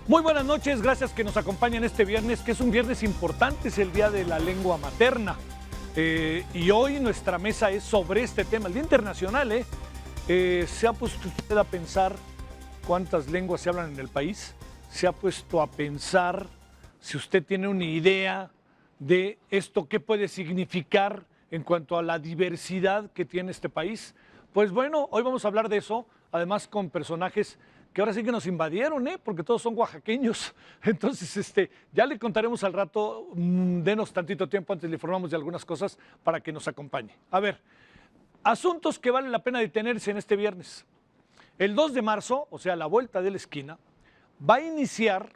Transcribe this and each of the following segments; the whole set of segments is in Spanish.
Muy buenas noches, gracias que nos acompañan este viernes, que es un viernes importante, es el Día de la Lengua Materna. Y hoy nuestra mesa es sobre este tema, el Día Internacional. ¿Se ha puesto usted a pensar cuántas lenguas se hablan en el país? ¿Se ha puesto a pensar si usted tiene una idea de esto, qué puede significar en cuanto a la diversidad que tiene este país? Pues bueno, hoy vamos a hablar de eso, además con personajes que ahora sí que nos invadieron, porque todos son oaxaqueños. Entonces, ya le contaremos al rato, denos tantito tiempo, antes le informamos de algunas cosas para que nos acompañe. A ver, asuntos que vale la pena detenerse en este viernes. El 2 de marzo, o sea, a la vuelta de la esquina, va a iniciar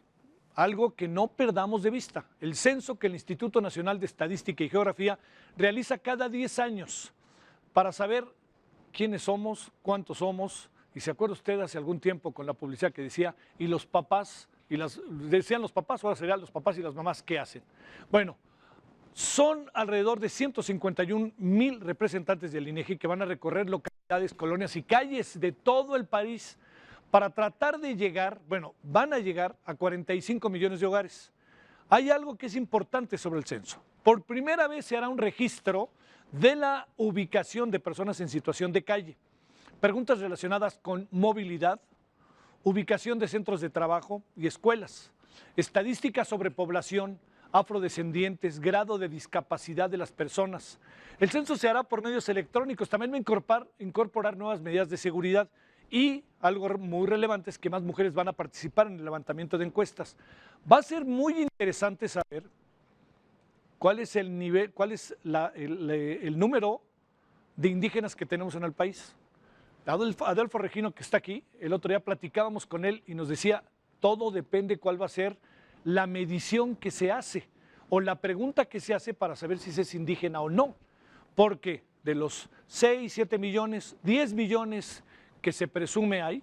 algo que no perdamos de vista, el censo que el Instituto Nacional de Estadística y Geografía realiza cada 10 años para saber quiénes somos, cuántos somos. Y se acuerda usted hace algún tiempo con la publicidad que decía, y los papás, decían los papás, ahora serían los papás y las mamás, ¿qué hacen? Bueno, son alrededor de 151,000 representantes del INEGI que van a recorrer localidades, colonias y calles de todo el país para tratar de llegar, van a llegar a 45 millones de hogares. Hay algo que es importante sobre el censo. Por primera vez se hará un registro de la ubicación de personas en situación de calle. Preguntas relacionadas con movilidad, ubicación de centros de trabajo y escuelas, estadísticas sobre población, afrodescendientes, grado de discapacidad de las personas. El censo se hará por medios electrónicos, también va a incorporar nuevas medidas de seguridad y algo muy relevante es que más mujeres van a participar en el levantamiento de encuestas. Va a ser muy interesante saber cuál es el nivel, cuál es el número de indígenas que tenemos en el país. Adolfo Regino, que está aquí, el otro día platicábamos con él y nos decía, todo depende cuál va a ser la medición que se hace o la pregunta que se hace para saber si se es indígena o no, porque de los 6, 7 millones, 10 millones que se presume hay,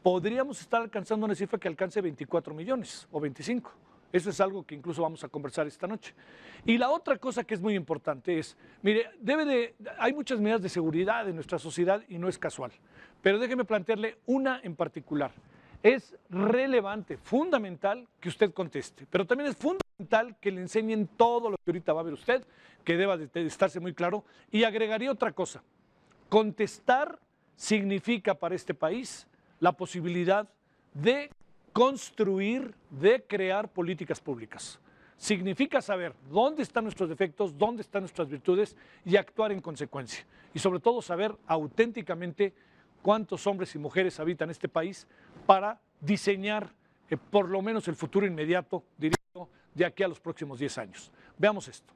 podríamos estar alcanzando una cifra que alcance 24 millones o 25. Eso es algo que incluso vamos a conversar esta noche. Y la otra cosa que es muy importante es, mire, hay muchas medidas de seguridad en nuestra sociedad y no es casual, pero déjeme plantearle una en particular. Es relevante, fundamental que usted conteste, pero también es fundamental que le enseñen todo lo que ahorita va a ver usted, que deba de estarse muy claro, y agregaría otra cosa. Contestar significa para este país la posibilidad de construir, de crear políticas públicas. Significa saber dónde están nuestros defectos, dónde están nuestras virtudes y actuar en consecuencia. Y sobre todo saber auténticamente cuántos hombres y mujeres habitan este país para diseñar por lo menos el futuro inmediato, diría yo, de aquí a los próximos 10 años. Veamos esto.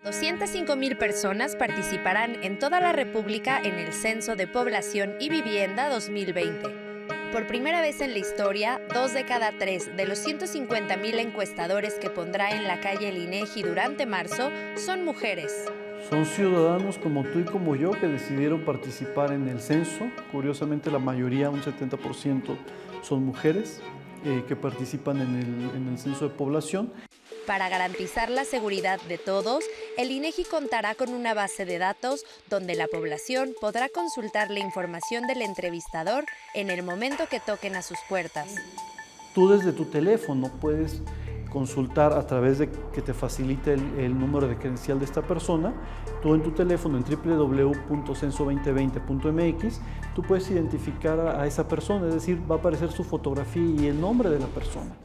205,000 personas participarán en toda la República en el Censo de Población y Vivienda 2020. Por primera vez en la historia, 2 de cada 3 de los 150,000 encuestadores que pondrá en la calle el INEGI durante marzo son mujeres. Son ciudadanos como tú y como yo que decidieron participar en el censo. Curiosamente, la mayoría, un 70%, son mujeres que participan en el censo de población. Para garantizar la seguridad de todos, el INEGI contará con una base de datos donde la población podrá consultar la información del entrevistador en el momento que toquen a sus puertas. Tú desde tu teléfono puedes consultar a través de que te facilite el número de credencial de esta persona. Tú en tu teléfono en www.censo2020.mx, tú puedes identificar a esa persona, es decir, va a aparecer su fotografía y el nombre de la persona.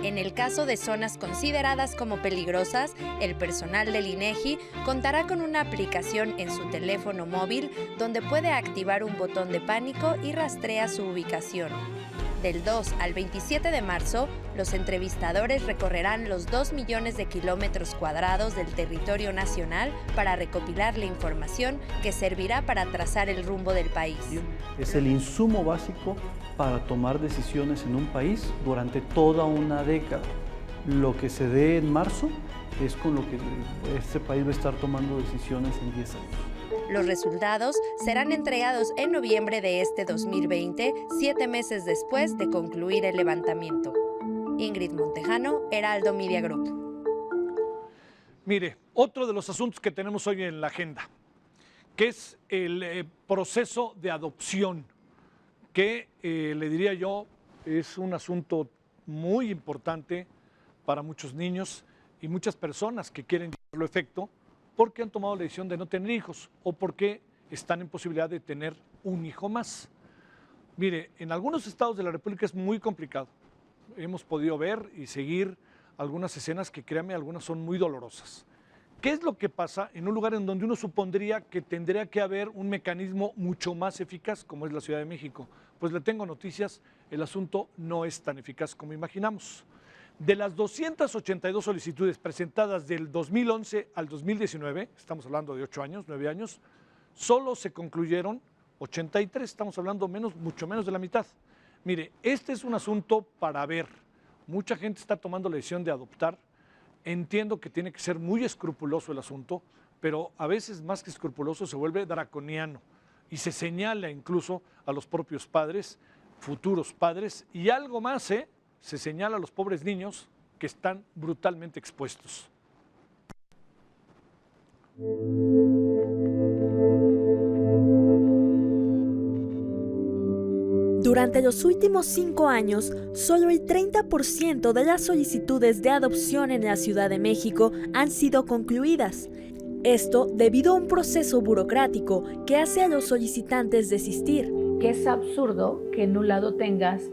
En el caso de zonas consideradas como peligrosas, el personal del INEGI contará con una aplicación en su teléfono móvil donde puede activar un botón de pánico y rastrea su ubicación. Del 2 al 27 de marzo, los entrevistadores recorrerán los 2 millones de kilómetros cuadrados del territorio nacional para recopilar la información que servirá para trazar el rumbo del país. Es el insumo básico para tomar decisiones en un país durante toda una década. Lo que se dé en marzo es con lo que este país va a estar tomando decisiones en 10 años. Los resultados serán entregados en noviembre de este 2020, 7 meses después de concluir el levantamiento. Ingrid Montejano, Heraldo Media Group. Mire, otro de los asuntos que tenemos hoy en la agenda, que es el proceso de adopción, que le diría yo, es un asunto muy importante para muchos niños y muchas personas que quieren llevarlo a efecto porque han tomado la decisión de no tener hijos o porque están en posibilidad de tener un hijo más. Mire, en algunos estados de la República es muy complicado. Hemos podido ver y seguir algunas escenas que, créanme, algunas son muy dolorosas. ¿Qué es lo que pasa en un lugar en donde uno supondría que tendría que haber un mecanismo mucho más eficaz, como es la Ciudad de México? Pues le tengo noticias, el asunto no es tan eficaz como imaginamos. De las 282 solicitudes presentadas del 2011 al 2019, estamos hablando de 8 años, 9 años, solo se concluyeron 83, estamos hablando mucho menos de la mitad. Mire, este es un asunto para ver. Mucha gente está tomando la decisión de adoptar. Entiendo que tiene que ser muy escrupuloso el asunto, pero a veces más que escrupuloso se vuelve draconiano y se señala incluso a los propios padres, futuros padres, y algo más, se señala a los pobres niños que están brutalmente expuestos. Durante los últimos 5 años, solo el 30% de las solicitudes de adopción en la Ciudad de México han sido concluidas. Esto debido a un proceso burocrático que hace a los solicitantes desistir. Que es absurdo que en un lado tengas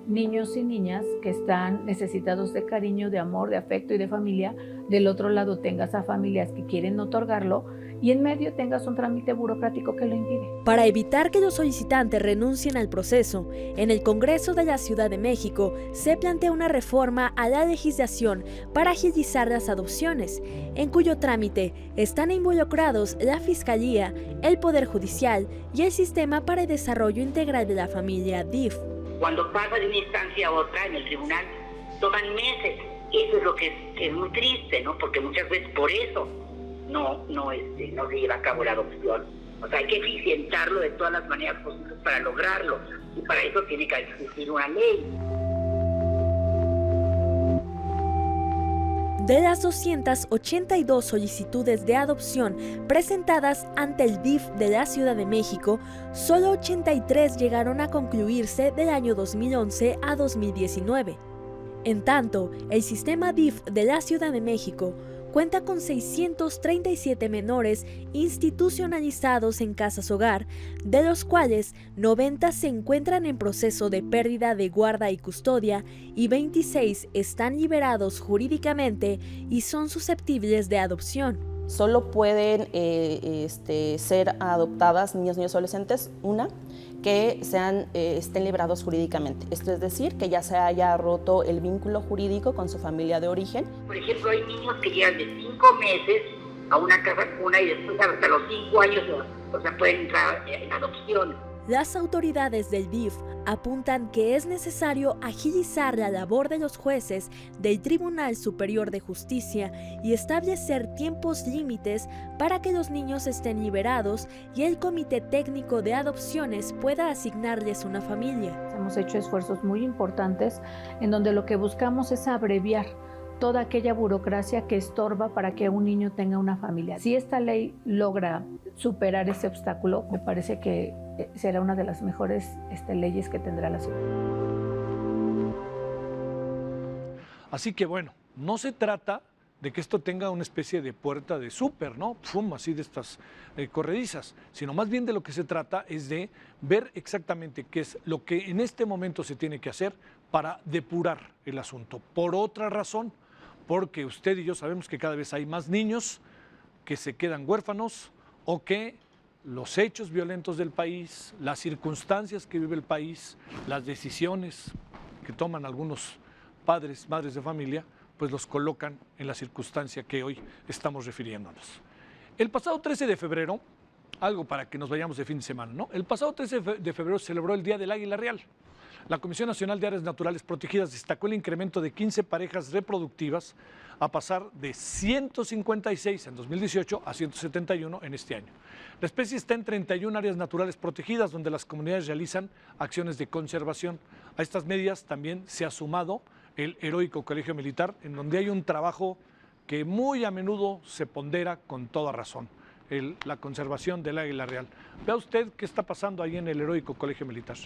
niños y niñas que están necesitados de cariño, de amor, de afecto y de familia. Del otro lado tengas a familias que quieren otorgarlo y en medio tengas un trámite burocrático que lo impide. Para evitar que los solicitantes renuncien al proceso, en el Congreso de la Ciudad de México se plantea una reforma a la legislación para agilizar las adopciones, en cuyo trámite están involucrados la Fiscalía, el Poder Judicial y el Sistema para el Desarrollo Integral de la Familia, DIF. Cuando pasa de una instancia a otra en el tribunal, toman meses. Eso es lo que es muy triste, ¿no? Porque muchas veces por eso no se lleva a cabo la adopción. O sea, hay que eficientarlo de todas las maneras posibles para lograrlo. Y para eso tiene que existir una ley. De las 282 solicitudes de adopción presentadas ante el DIF de la Ciudad de México, solo 83 llegaron a concluirse del año 2011 a 2019. En tanto, el sistema DIF de la Ciudad de México cuenta con 637 menores institucionalizados en casas hogar, de los cuales 90 se encuentran en proceso de pérdida de guarda y custodia y 26 están liberados jurídicamente y son susceptibles de adopción. Solo pueden ser adoptadas niños y adolescentes, una, que estén liberados jurídicamente. Esto es decir, que ya se haya roto el vínculo jurídico con su familia de origen. Por ejemplo, hay niños que llegan de 5 meses a una casa cuna y después hasta los 5 años pueden entrar en adopción. Las autoridades del DIF apuntan que es necesario agilizar la labor de los jueces del Tribunal Superior de Justicia y establecer tiempos límites para que los niños estén liberados y el Comité Técnico de Adopciones pueda asignarles una familia. Hemos hecho esfuerzos muy importantes en donde lo que buscamos es abreviar toda aquella burocracia que estorba para que un niño tenga una familia. Si esta ley logra superar ese obstáculo, me parece que será una de las mejores leyes que tendrá la ciudad. Así que bueno, no se trata de que esto tenga una especie de puerta de súper, ¿no? ¡Fum! Así de estas corredizas, sino más bien de lo que se trata es de ver exactamente qué es lo que en este momento se tiene que hacer para depurar el asunto. Por otra razón, porque usted y yo sabemos que cada vez hay más niños que se quedan huérfanos o que los hechos violentos del país, las circunstancias que vive el país, las decisiones que toman algunos padres, madres de familia, pues los colocan en la circunstancia que hoy estamos refiriéndonos. El pasado 13 de febrero, algo para que nos vayamos de fin de semana, ¿no? El pasado 13 de febrero se celebró el Día del Águila Real. La Comisión Nacional de Áreas Naturales Protegidas destacó el incremento de 15 parejas reproductivas a pasar de 156 en 2018 a 171 en este año. La especie está en 31 áreas naturales protegidas donde las comunidades realizan acciones de conservación. A estas medidas también se ha sumado el Heroico Colegio Militar, en donde hay un trabajo que muy a menudo se pondera con toda razón, la conservación del águila real. Vea usted qué está pasando ahí en el Heroico Colegio Militar.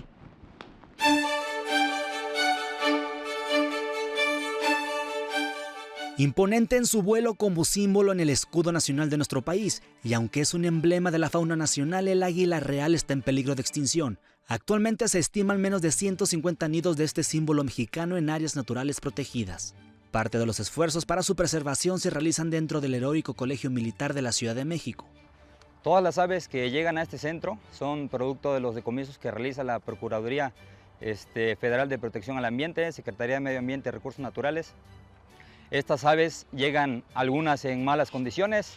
Imponente en su vuelo como símbolo en el escudo nacional de nuestro país, y aunque es un emblema de la fauna nacional, el águila real está en peligro de extinción. Actualmente se estiman menos de 150 nidos de este símbolo mexicano en áreas naturales protegidas. Parte de los esfuerzos para su preservación se realizan dentro del heroico Colegio Militar de la Ciudad de México. Todas las aves que llegan a este centro son producto de los decomisos que realiza la Procuraduría Federal de Protección al Ambiente, Secretaría de Medio Ambiente y Recursos Naturales. Estas aves llegan algunas en malas condiciones,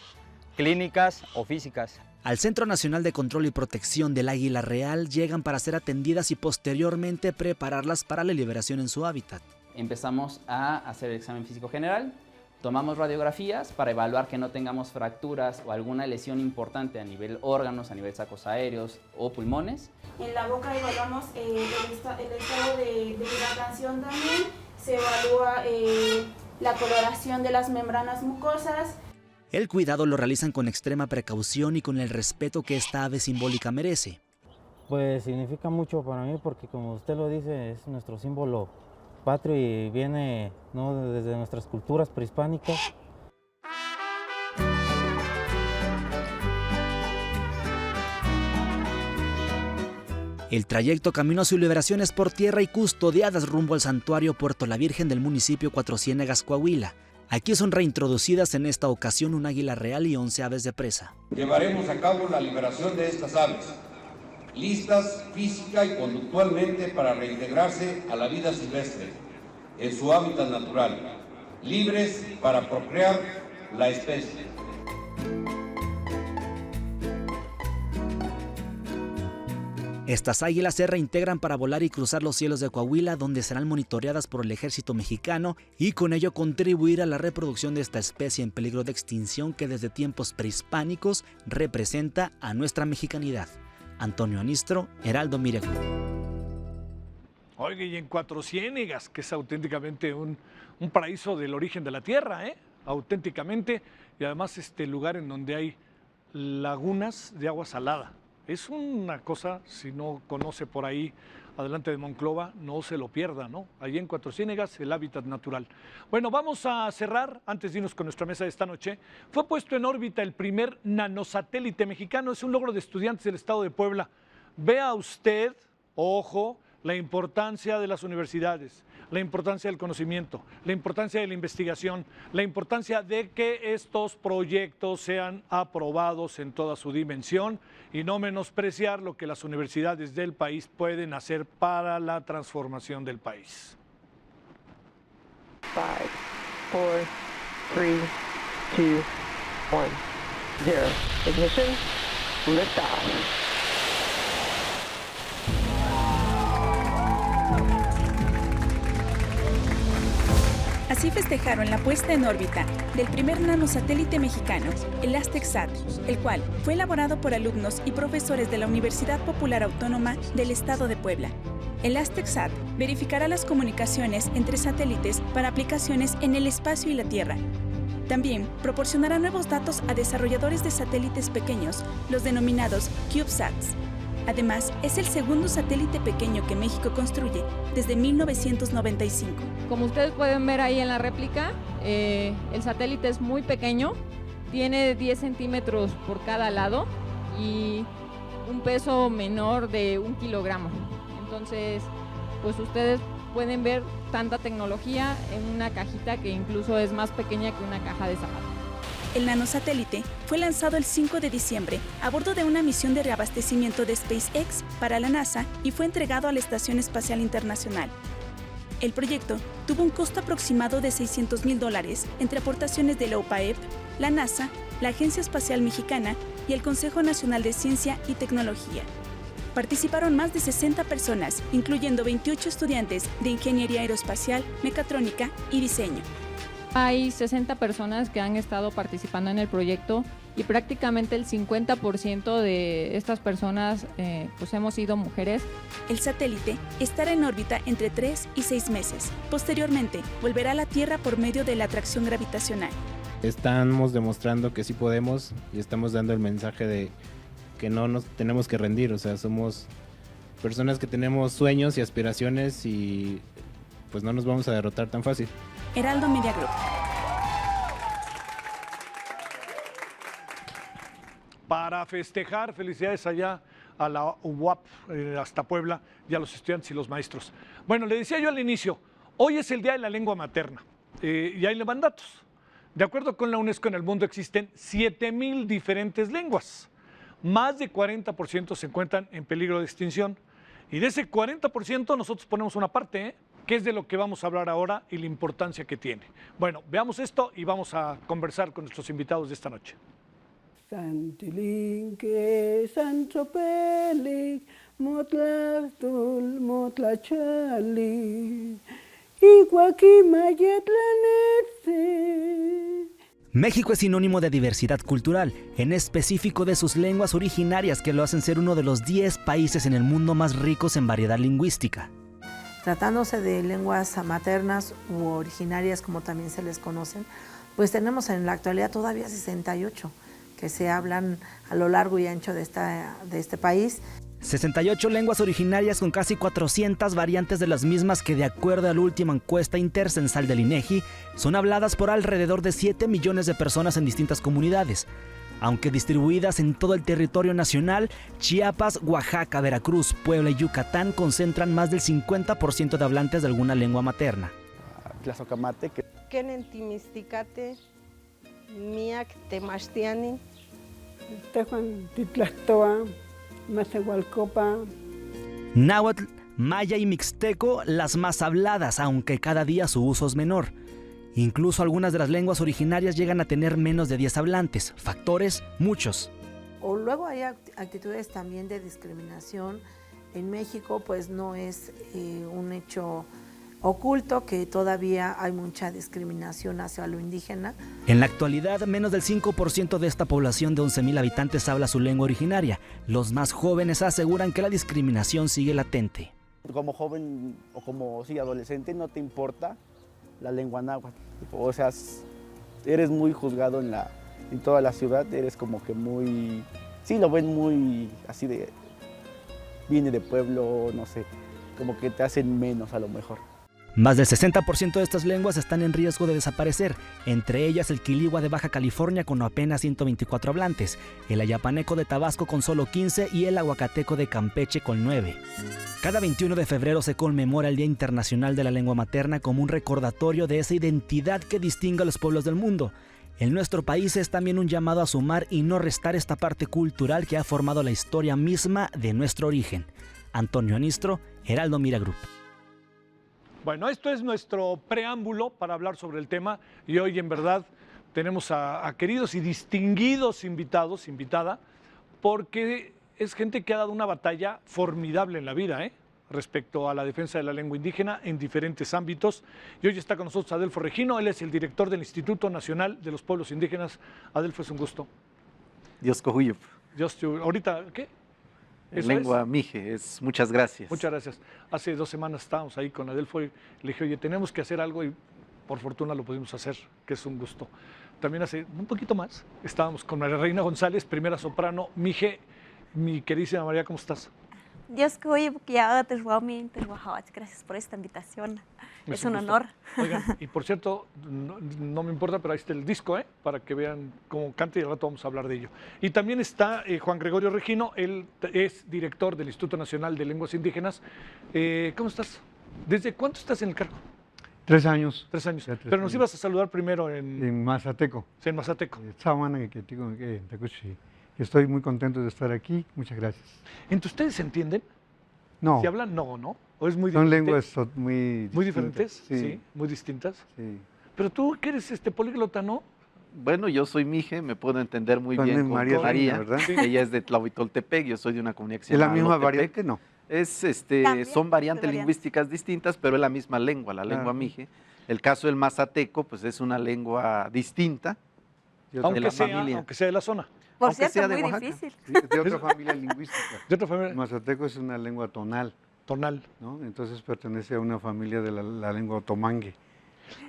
clínicas o físicas. Al Centro Nacional de Control y Protección del Águila Real llegan para ser atendidas y posteriormente prepararlas para la liberación en su hábitat. Empezamos a hacer el examen físico general, tomamos radiografías para evaluar que no tengamos fracturas o alguna lesión importante a nivel órganos, a nivel sacos aéreos o pulmones. En la boca evaluamos el estado de hidratación también, se evalúa la coloración de las membranas mucosas. El cuidado lo realizan con extrema precaución y con el respeto que esta ave simbólica merece. Pues significa mucho para mí porque, como usted lo dice, es nuestro símbolo patrio y viene, ¿no?, desde nuestras culturas prehispánicas. El trayecto camino a su liberación es por tierra y custodiadas rumbo al santuario Puerto La Virgen del municipio Cuatro Ciénegas, Coahuila. Aquí son reintroducidas en esta ocasión un águila real y 11 aves de presa. Llevaremos a cabo la liberación de estas aves, listas física y conductualmente para reintegrarse a la vida silvestre, en su hábitat natural, libres para procrear la especie. Estas águilas se reintegran para volar y cruzar los cielos de Coahuila, donde serán monitoreadas por el ejército mexicano y con ello contribuir a la reproducción de esta especie en peligro de extinción que desde tiempos prehispánicos representa a nuestra mexicanidad. Antonio Anistro, Heraldo Media Group. Oiga, y en Cuatro Ciénegas, que es auténticamente un paraíso del origen de la tierra, auténticamente, y además este lugar en donde hay lagunas de agua salada. Es una cosa, si no conoce por ahí, adelante de Monclova, no se lo pierda, ¿no? Allí en Cuatro Ciénegas, el hábitat natural. Bueno, vamos a cerrar, antes de irnos con nuestra mesa de esta noche. Fue puesto en órbita el primer nanosatélite mexicano, es un logro de estudiantes del estado de Puebla. Vea usted, ojo, la importancia de las universidades, la importancia del conocimiento, la importancia de la investigación, la importancia de que estos proyectos sean aprobados en toda su dimensión y no menospreciar lo que las universidades del país pueden hacer para la transformación del país. 5, 4, 3, 2, 1, 0. Ignition, liftoff. Así festejaron la puesta en órbita del primer nanosatélite mexicano, el ASTECSAT, el cual fue elaborado por alumnos y profesores de la Universidad Popular Autónoma del Estado de Puebla. El ASTECSAT verificará las comunicaciones entre satélites para aplicaciones en el espacio y la Tierra. También proporcionará nuevos datos a desarrolladores de satélites pequeños, los denominados CubeSats. Además, es el segundo satélite pequeño que México construye desde 1995. Como ustedes pueden ver ahí en la réplica, el satélite es muy pequeño, tiene 10 centímetros por cada lado y un peso menor de 1 kilogramo. Entonces, pues ustedes pueden ver tanta tecnología en una cajita que incluso es más pequeña que una caja de zapatos. El nanosatélite fue lanzado el 5 de diciembre a bordo de una misión de reabastecimiento de SpaceX para la NASA y fue entregado a la Estación Espacial Internacional. El proyecto tuvo un costo aproximado de $600,000 entre aportaciones de la OPAEP, la NASA, la Agencia Espacial Mexicana y el Consejo Nacional de Ciencia y Tecnología. Participaron más de 60 personas, incluyendo 28 estudiantes de Ingeniería Aeroespacial, Mecatrónica y Diseño. Hay 60 personas que han estado participando en el proyecto y prácticamente el 50% de estas personas pues hemos sido mujeres. El satélite estará en órbita entre 3 y 6 meses. Posteriormente, volverá a la Tierra por medio de la atracción gravitacional. Estamos demostrando que sí podemos y estamos dando el mensaje de que no nos tenemos que rendir, o sea, somos personas que tenemos sueños y aspiraciones y pues no nos vamos a derrotar tan fácil. Heraldo Media Group. para festejar. Felicidades allá a la UAP, hasta Puebla, y a los estudiantes y los maestros. Bueno, le decía yo al inicio, hoy es el Día de la Lengua Materna y hay mandatos. De acuerdo con la UNESCO, en el mundo existen 7,000 diferentes lenguas. Más de 40% se encuentran en peligro de extinción. Y de ese 40% nosotros ponemos una parte, que es de lo que vamos a hablar ahora y la importancia que tiene. Bueno, veamos esto y vamos a conversar con nuestros invitados de esta noche. Santilinque, Sanchopelik, Motlastul, Motlachali, Iguaquimayetlanetze. México es sinónimo de diversidad cultural, en específico de sus lenguas originarias, que lo hacen ser uno de los 10 países en el mundo más ricos en variedad lingüística. Tratándose de lenguas maternas u originarias, como también se les conocen, pues tenemos en la actualidad todavía 68 que se hablan a lo largo y ancho de este país. 68 lenguas originarias con casi 400 variantes de las mismas que, de acuerdo a la última encuesta intercensal del INEGI, son habladas por alrededor de 7 millones de personas en distintas comunidades. Aunque distribuidas en todo el territorio nacional, Chiapas, Oaxaca, Veracruz, Puebla y Yucatán concentran más del 50% de hablantes de alguna lengua materna. Tlazocamate. Kenentimisticate, miak temastiani. Tejuan Titlastoa, Mazahualcopa. Náhuatl, maya y mixteco, las más habladas, aunque cada día su uso es menor. Incluso algunas de las lenguas originarias llegan a tener menos de 10 hablantes. Factores, muchos. O luego hay actitudes también de discriminación. En México, pues no es un hecho oculto que todavía hay mucha discriminación hacia lo indígena. En la actualidad, menos del 5% de esta población de 11,000 habitantes habla su lengua originaria. Los más jóvenes aseguran que la discriminación sigue latente. Como joven o como adolescente no te importa la lengua náhuatl. O sea, eres muy juzgado en toda la ciudad, eres como que muy... Sí, lo ven muy así de... Viene de pueblo, no sé, como que te hacen menos a lo mejor. Más del 60% de estas lenguas están en riesgo de desaparecer, entre ellas el quiligua de Baja California con apenas 124 hablantes, el ayapaneco de Tabasco con solo 15 y el aguacateco de Campeche con 9. Cada 21 de febrero se conmemora el Día Internacional de la Lengua Materna como un recordatorio de esa identidad que distingue a los pueblos del mundo. En nuestro país es también un llamado a sumar y no restar esta parte cultural que ha formado la historia misma de nuestro origen. Antonio Anistro, Heraldo Mira Group. Bueno, esto es nuestro preámbulo para hablar sobre el tema y hoy en verdad tenemos a queridos y distinguidos invitados, invitada, porque es gente que ha dado una batalla formidable en la vida, respecto a la defensa de la lengua indígena en diferentes ámbitos. Y hoy está con nosotros Adelfo Regino, él es el director del Instituto Nacional de los Pueblos Indígenas. Adelfo, es un gusto. Dios cohuyup. Ahorita, ¿qué? Lengua mije, muchas gracias. Muchas gracias. Hace 2 semanas estábamos ahí con Adelfo y le dije, oye, tenemos que hacer algo y por fortuna lo pudimos hacer, que es un gusto. También hace un poquito más estábamos con María Reina González, primera soprano mije. Mi queridísima María, ¿cómo estás? Dios gracias por esta invitación. Es un honor. Oigan, y por cierto, no me importa, pero ahí está el disco, para que vean cómo canta y al rato vamos a hablar de ello. Y también está Juan Gregorio Regino, él es director del Instituto Nacional de Lenguas Indígenas. ¿Cómo estás? ¿Desde cuánto estás en el cargo? 3 años. 3 años. Pero nos ibas a saludar primero en Mazateco. Sí, en Mazateco. Estoy muy contento de estar aquí. Muchas gracias. ¿Entre ustedes se entienden? No. ¿Se hablan? No. ¿O es muy Son diferente? lenguas muy diferentes, sí. Muy distintas. Sí. Pero tú que eres políglota, ¿no? Bueno, yo soy mije, me puedo entender muy bien con María, ¿verdad? Sí. Ella es de Tlahuitoltepec, yo soy de una comunidad que se ¿Es llama la misma Alotepec. variante? No. Son variantes lingüísticas distintas, pero es la misma lengua, la lengua mije. El caso del mazateco, pues es una lengua distinta Aunque de la sea, familia. Aunque sea de la zona. Por Aunque cierto, sea de muy Oaxaca. difícil. Sí, de otra familia lingüística. De otra familia. El mazateco es una lengua tonal. Tonal. ¿No? Entonces pertenece a una familia de la lengua otomangue.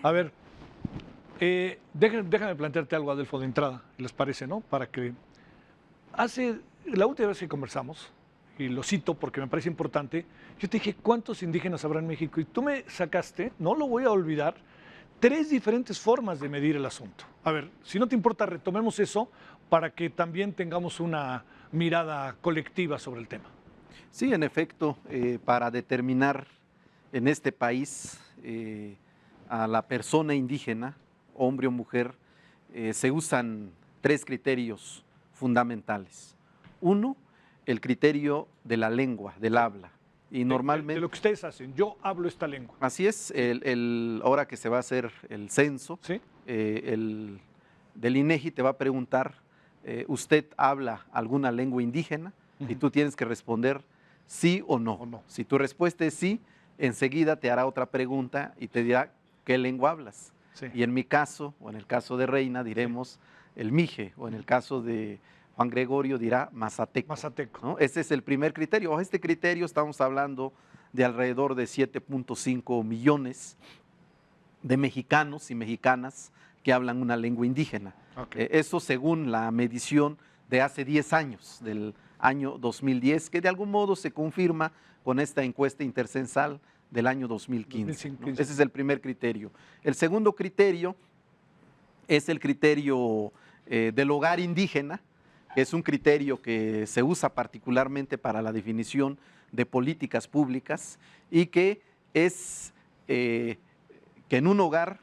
A ver, déjame plantearte algo, Adelfo, de entrada, ¿les parece, no? Para que... La última vez que conversamos, y lo cito porque me parece importante, yo te dije, ¿cuántos indígenas habrá en México? Y tú me sacaste, no lo voy a olvidar, 3 diferentes formas de medir el asunto. A ver, si no te importa, retomemos eso, para que también tengamos una mirada colectiva sobre el tema. Sí, en efecto, para determinar en este país a la persona indígena, hombre o mujer, se usan 3 criterios fundamentales. Uno, el criterio de la lengua, del habla. Y normalmente... De lo que ustedes hacen, yo hablo esta lengua. Así es, ahora que se va a hacer el censo, ¿sí? Del INEGI te va a preguntar, ¿usted habla alguna lengua indígena? Y tú tienes que responder sí o no. Si tu respuesta es sí, enseguida te hará otra pregunta y te dirá qué lengua hablas. Sí. Y en mi caso, o en el caso de Reina, diremos el mije, o en el caso de Juan Gregorio dirá mazateco. Mazateco. ¿No? Ese es el primer criterio. Bajo este criterio estamos hablando de alrededor de 7.5 millones de mexicanos y mexicanas que hablan una lengua indígena. Okay. Eso según la medición de hace 10 años, del año 2010, que de algún modo se confirma con esta encuesta intercensal del año 2015. 2015. ¿no? Ese es el primer criterio. El segundo criterio es el criterio del hogar indígena, que es un criterio que se usa particularmente para la definición de políticas públicas y que es que en un hogar,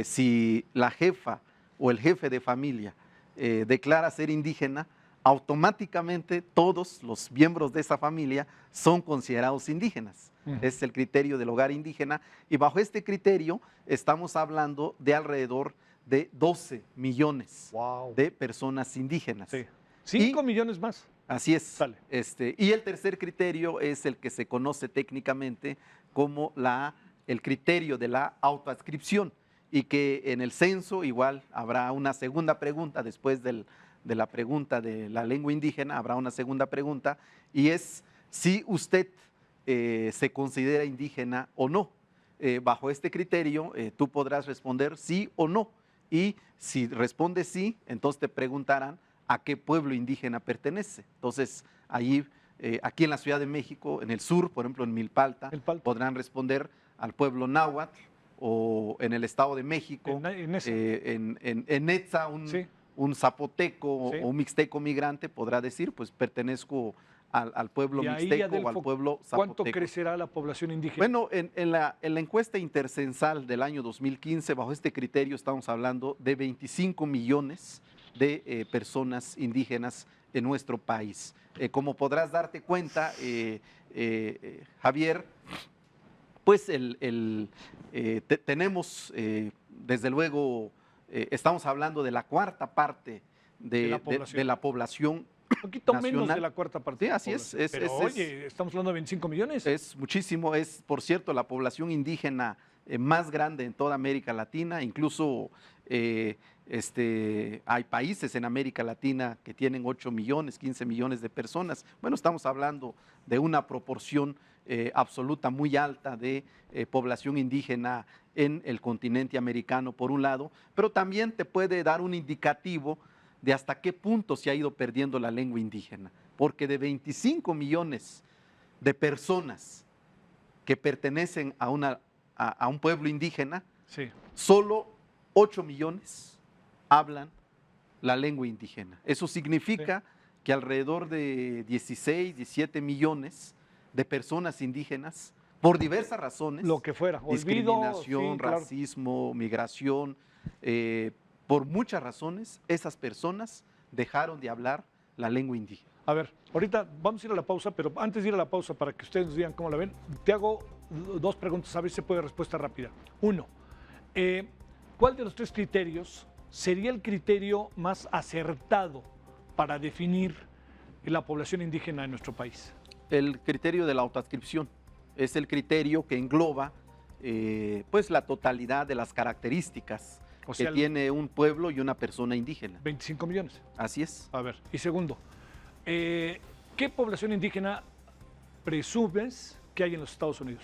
si la jefa o el jefe de familia declara ser indígena, automáticamente todos los miembros de esa familia son considerados indígenas. Es el criterio del hogar indígena y bajo este criterio estamos hablando de alrededor de 12 millones de personas indígenas. Sí. 5 millones más. Así es. Y el tercer criterio es el que se conoce técnicamente como el criterio de la autoadscripción y que en el censo igual habrá una segunda pregunta después de la pregunta de la lengua indígena, habrá una segunda pregunta y es si usted se considera indígena o no. Bajo este criterio tú podrás responder sí o no y si respondes sí, entonces te preguntarán a qué pueblo indígena pertenece. Entonces, allí, aquí en la Ciudad de México, en el sur, por ejemplo, en Milpalta, podrán responder al pueblo náhuatl, o en el Estado de México, en Netza, un zapoteco o un mixteco migrante podrá decir, pues pertenezco al pueblo mixteco o al pueblo zapoteco. ¿Cuánto crecerá la población indígena? Bueno, en la encuesta intercensal del año 2015, bajo este criterio estamos hablando de 25 millones de personas indígenas en nuestro país. Como podrás darte cuenta, Javier, pues tenemos, desde luego, estamos hablando de la cuarta parte de la población. Un poquito nacional. menos de la cuarta parte. Sí, así es. Pero oye, estamos hablando de 25 millones. Es muchísimo, es por cierto la población indígena más grande en toda América Latina, incluso hay países en América Latina que tienen 8 millones, 15 millones de personas. Bueno, estamos hablando de una proporción absoluta muy alta de población indígena en el continente americano, por un lado, pero también te puede dar un indicativo de hasta qué punto se ha ido perdiendo la lengua indígena, porque de 25 millones de personas que pertenecen a un pueblo indígena, solo 8 millones hablan la lengua indígena. Eso significa que alrededor de 16, 17 millones de personas indígenas, por diversas razones, lo que fuera, discriminación, racismo, migración, por muchas razones, esas personas dejaron de hablar la lengua indígena. A ver, ahorita vamos a ir a la pausa, pero antes de ir a la pausa, para que ustedes nos digan cómo la ven, te hago 2 preguntas, a ver si se puede respuesta rápida. 1, ¿cuál de los 3 criterios sería el criterio más acertado para definir la población indígena en nuestro país? El criterio de la autoadscripción es el criterio que engloba pues la totalidad de las características que tiene un pueblo y una persona indígena. 25 millones. Así es. A ver, y segundo, ¿qué población indígena presumes que hay en los Estados Unidos?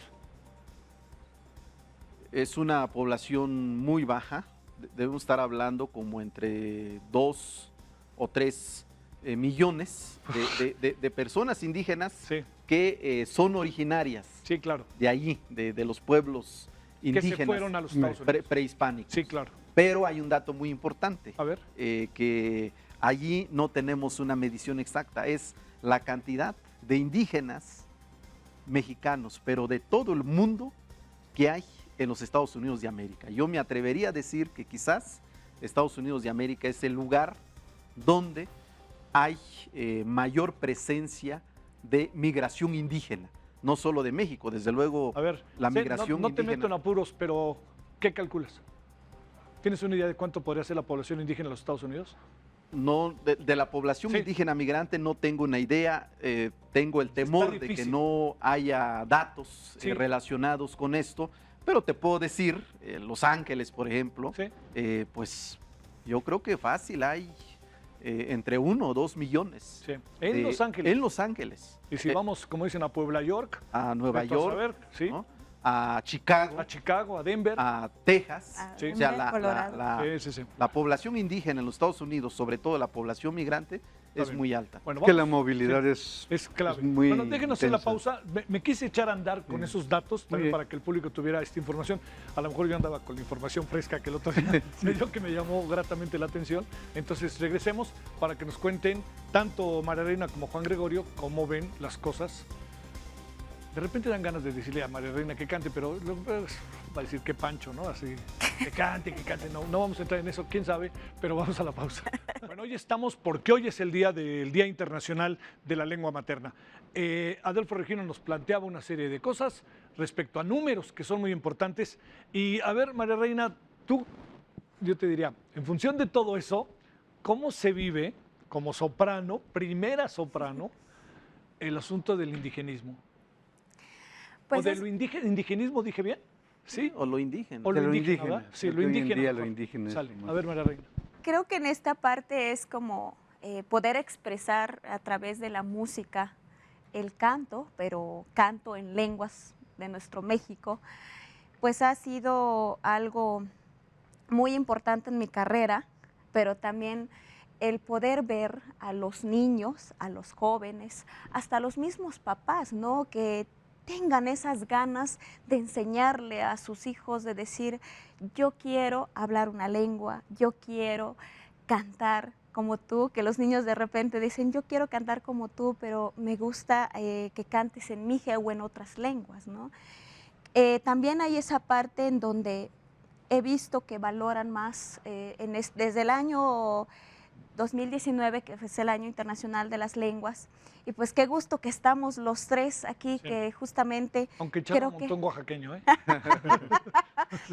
Es una población muy baja, debemos estar hablando como entre 2 o 3 millones de personas indígenas que son originarias de allí, de los pueblos indígenas que se fueron a los Estados Unidos. Prehispánicos. Sí, claro. Pero hay un dato muy importante, a ver. Que allí no tenemos una medición exacta, es la cantidad de indígenas mexicanos, pero de todo el mundo que hay en los Estados Unidos de América. Yo me atrevería a decir que quizás Estados Unidos de América es el lugar donde hay mayor presencia de migración indígena, no solo de México, desde luego A ver, la migración no te indígena. meto en apuros, pero ¿qué calculas? ¿Tienes una idea de cuánto podría ser la población indígena en los Estados Unidos? No, de la población indígena migrante no tengo una idea, tengo el temor de que no haya datos relacionados con esto, pero te puedo decir, Los Ángeles, por ejemplo, pues yo creo que fácil hay entre 1 o 2 millones. En Los Ángeles. En Los Ángeles. Y si vamos, como dicen, a Puebla, York, a Nueva York, a ver, ¿no? A Chicago, a Denver, a Texas, Sí. o sea, Denver, Colorado. la población indígena en los Estados Unidos, sobre todo la población migrante, es bien. muy alta. Bueno, Que la movilidad es clave. muy Bueno, déjenos hacer la intensa. pausa. Me quise echar a andar con esos datos también bien. para que el público tuviera esta información. A lo mejor yo andaba con la información fresca que el otro día que me llamó gratamente la atención. Entonces regresemos para que nos cuenten tanto María Reina como Juan Gregorio cómo ven las cosas. De repente dan ganas de decirle a María Reina que cante, pero va a decir que Pancho, ¿no? Así, que cante, que cante. No vamos a entrar en eso, quién sabe, pero vamos a la pausa. Bueno, hoy estamos porque hoy es el Día Internacional de la Lengua Materna. Adolfo Regino nos planteaba una serie de cosas respecto a números que son muy importantes. Y a ver, María Reina, tú, yo te diría, en función de todo eso, ¿cómo se vive como soprano, primera soprano, el asunto del indigenismo? Pues ¿O de lo indigenismo dije bien? ¿Sí? O lo indígena. O lo De lo indígena, indígena. ¿verdad? Sí, Creo lo que hoy en indígena. día mejor. lo indígena es Sale. lo más- A ver, María Reina. Creo que en esta parte es como poder expresar a través de la música el canto, pero canto en lenguas de nuestro México, pues ha sido algo muy importante en mi carrera, pero también el poder ver a los niños, a los jóvenes, hasta los mismos papás, ¿no? Que tengan esas ganas de enseñarle a sus hijos, de decir, yo quiero hablar una lengua, yo quiero cantar como tú, que los niños de repente dicen, yo quiero cantar como tú, pero me gusta que cantes en mije o en otras lenguas, ¿no? También hay esa parte en donde he visto que valoran más, desde el año 2019, que es el Año Internacional de las Lenguas, y pues qué gusto que estamos los tres aquí, que justamente Aunque echaron creo un montón oaxaqueño, ¿eh?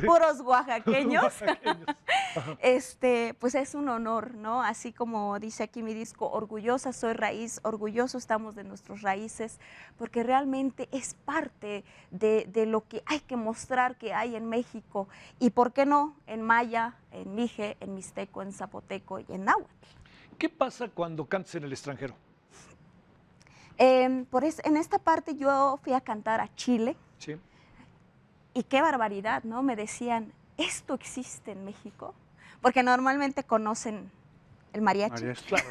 puros oaxaqueños, pues es un honor, ¿no? Así como dice aquí mi disco, orgullosa soy raíz, orgulloso estamos de nuestras raíces, porque realmente es parte de lo que hay que mostrar que hay en México, y por qué no, en maya, en mije, en mixteco, en zapoteco y en náhuatl. ¿Qué pasa cuando cantas en el extranjero? En esta parte yo fui a cantar a Chile. Sí. Y qué barbaridad, ¿no? Me decían, ¿esto existe en México? Porque normalmente conocen el mariachi. Claro.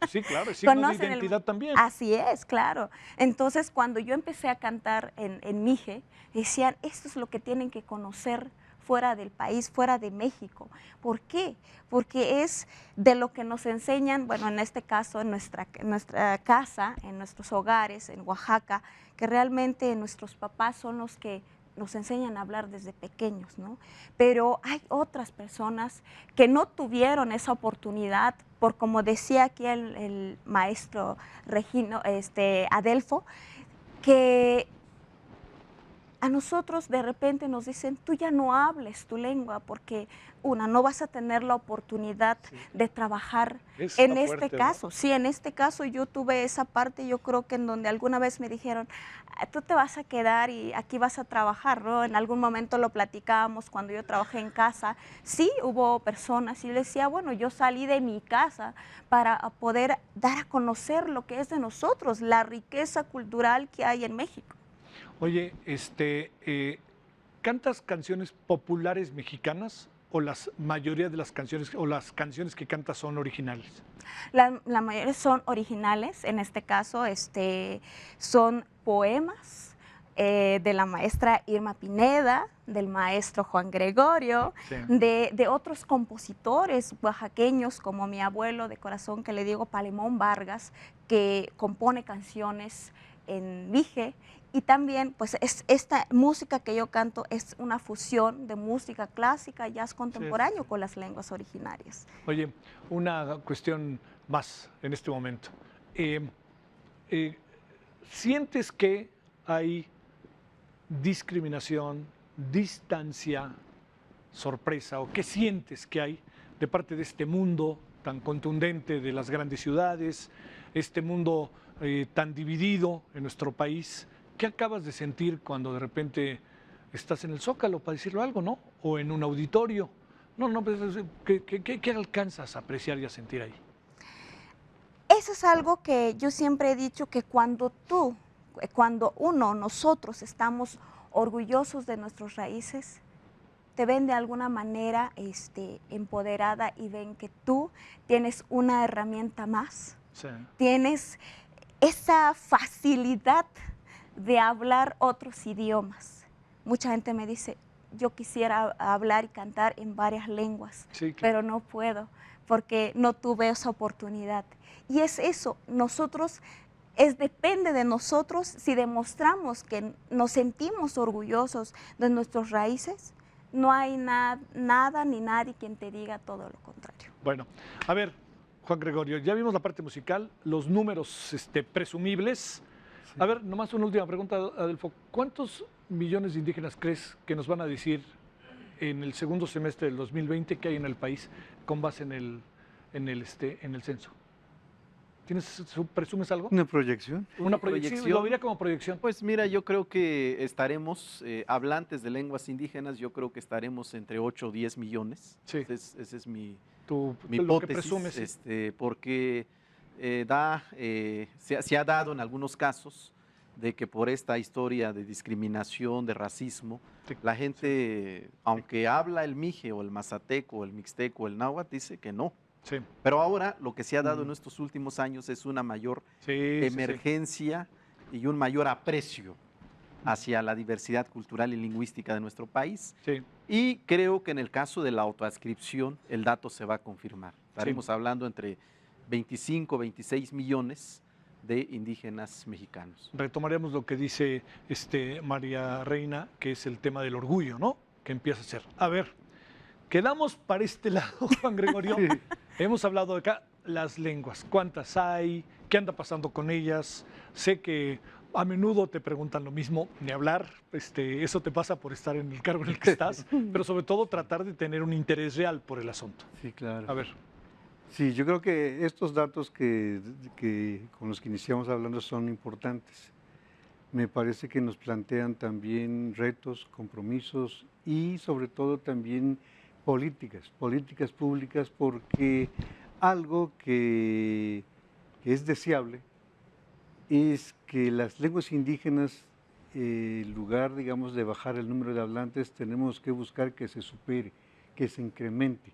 Sí, claro, es signo de Conocen identidad también. Así es, claro. Entonces, cuando yo empecé a cantar en mije, decían, esto es lo que tienen que conocer fuera del país, fuera de México. ¿Por qué? Porque es de lo que nos enseñan, bueno, en este caso, en nuestra casa, en nuestros hogares, en Oaxaca, que realmente nuestros papás son los que nos enseñan a hablar desde pequeños, ¿no? Pero hay otras personas que no tuvieron esa oportunidad, por como decía aquí el maestro Regino, Adelfo, que a nosotros de repente nos dicen, tú ya no hables tu lengua porque, no vas a tener la oportunidad de trabajar en este caso. Sí, en este caso yo tuve esa parte, yo creo que en donde alguna vez me dijeron, tú te vas a quedar y aquí vas a trabajar, ¿no? En algún momento lo platicábamos cuando yo trabajé en casa. Sí, hubo personas y yo decía, bueno, yo salí de mi casa para poder dar a conocer lo que es de nosotros, la riqueza cultural que hay en México. Oye, ¿cantas canciones populares mexicanas o la mayoría de las canciones o las canciones que cantas son originales? La mayoría son originales, en este caso son poemas de la maestra Irma Pineda, del maestro Juan Gregorio, Sí. de otros compositores oaxaqueños como mi abuelo de corazón, que le digo Palemón Vargas, que compone canciones en Mije. Y también, pues, esta música que yo canto es una fusión de música clásica, jazz contemporáneo con las lenguas originarias. Oye, una cuestión más en este momento. ¿Sientes que hay discriminación, distancia, sorpresa, o qué sientes que hay de parte de este mundo tan contundente de las grandes ciudades, este mundo tan dividido en nuestro país? ¿Qué acabas de sentir cuando de repente estás en el Zócalo, para decirlo algo, ¿no? O en un auditorio. ¿Qué alcanzas a apreciar y a sentir ahí? Eso es algo que yo siempre he dicho, que cuando nosotros estamos orgullosos de nuestras raíces, te ven de alguna manera empoderada y ven que tú tienes una herramienta más, Sí. tienes esa facilidad de hablar otros idiomas. Mucha gente me dice, yo quisiera hablar y cantar en varias lenguas, Sí, claro. pero no puedo porque no tuve esa oportunidad. Y es eso, depende de nosotros si demostramos que nos sentimos orgullosos de nuestras raíces. No hay nada ni nadie quien te diga todo lo contrario. Bueno, a ver, Juan Gregorio, ya vimos la parte musical, los números presumibles. A ver, nomás una última pregunta, Adelfo. ¿Cuántos millones de indígenas crees que nos van a decir en el segundo semestre del 2020 que hay en el país con base en el censo? ¿Presumes algo? Una proyección. Una proyección. Lo diría como proyección. Pues mira, yo creo que estaremos, hablantes de lenguas indígenas, yo creo que estaremos entre 8 o 10 millones. Sí. Esa es mi lo que hipótesis, presumes. porque se ha dado en algunos casos de que por esta historia de discriminación, de racismo, la gente, aunque habla el mije o el mazateco, o el mixteco, o el náhuatl, dice que no. Sí. Pero ahora lo que se ha dado en estos últimos años es una mayor sí. emergencia y un mayor aprecio hacia la diversidad cultural y lingüística de nuestro país. Sí. Y creo que en el caso de la autoadscripción el dato se va a confirmar. Estaremos hablando entre 25 o 26 millones de indígenas mexicanos. Retomaremos lo que dice María Reina, que es el tema del orgullo, ¿no? Que empieza a ser. A ver, quedamos para este lado, Juan Gregorio. Sí. Hemos hablado de acá las lenguas. ¿Cuántas hay? ¿Qué anda pasando con ellas? Sé que a menudo te preguntan lo mismo, ni hablar. Eso te pasa por estar en el cargo en el que estás, pero sobre todo tratar de tener un interés real por el asunto. Sí, claro. A ver. Sí, yo creo que estos datos con los que iniciamos hablando son importantes. Me parece que nos plantean también retos, compromisos y sobre todo también políticas públicas, porque algo que es deseable es que las lenguas indígenas, en lugar, digamos, de bajar el número de hablantes, tenemos que buscar que se supere, que se incremente.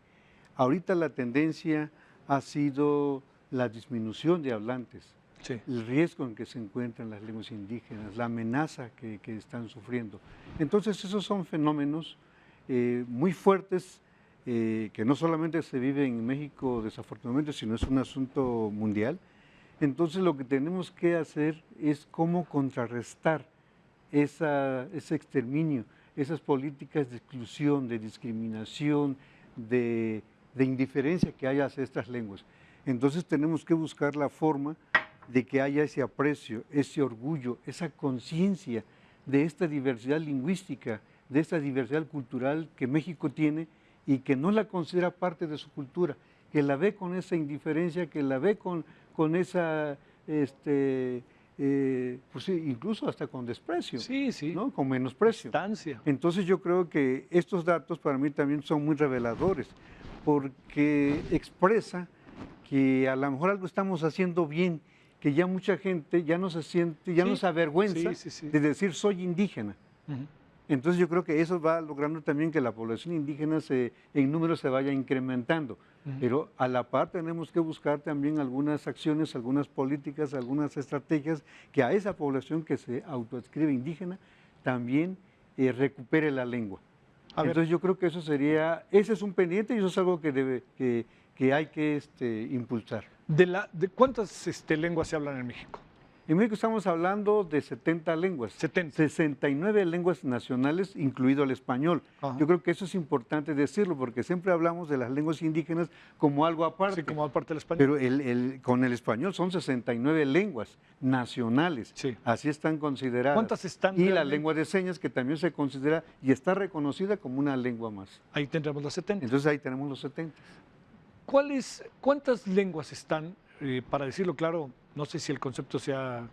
Ahorita la tendencia ha sido la disminución de hablantes, sí. El riesgo en que se encuentran las lenguas indígenas, la amenaza que están sufriendo. Entonces esos son fenómenos muy fuertes que no solamente se viven en México desafortunadamente, sino es un asunto mundial. Entonces lo que tenemos que hacer es cómo contrarrestar ese exterminio, esas políticas de exclusión, de discriminación, de indiferencia que hay hacia estas lenguas. Entonces tenemos que buscar la forma de que haya ese aprecio, ese orgullo, esa conciencia de esta diversidad lingüística, de esta diversidad cultural que México tiene y que no la considera parte de su cultura, que la ve con esa indiferencia, que la ve con esa, pues sí, incluso hasta con desprecio, sí, sí. ¿no? Con menosprecio. Distancia. Entonces yo creo que estos datos para mí también son muy reveladores, porque expresa que a lo mejor algo estamos haciendo bien, que ya mucha gente ya no se siente, ya no se avergüenza de decir soy indígena. Entonces yo creo que eso va logrando también que la población indígena en número se vaya incrementando. Pero a la par tenemos que buscar también algunas acciones, algunas políticas, algunas estrategias que a esa población que se autoadscribe indígena también recupere la lengua. Entonces yo creo que eso sería, ese es un pendiente y eso es algo que hay que impulsar. ¿De cuántas lenguas se hablan en México? En México estamos hablando de 70 lenguas, 69 lenguas nacionales, incluido el español. Ajá. Yo creo que eso es importante decirlo, porque siempre hablamos de las lenguas indígenas como algo aparte. Sí, como aparte del español. Pero con el español son 69 lenguas nacionales, así están consideradas. ¿Cuántas están Y la realmente? lengua de señas, que también se considera y está reconocida como una lengua más. Ahí tendremos los 70. Entonces ahí tenemos los 70. ¿Cuántas lenguas están, para decirlo claro, no sé si el concepto sea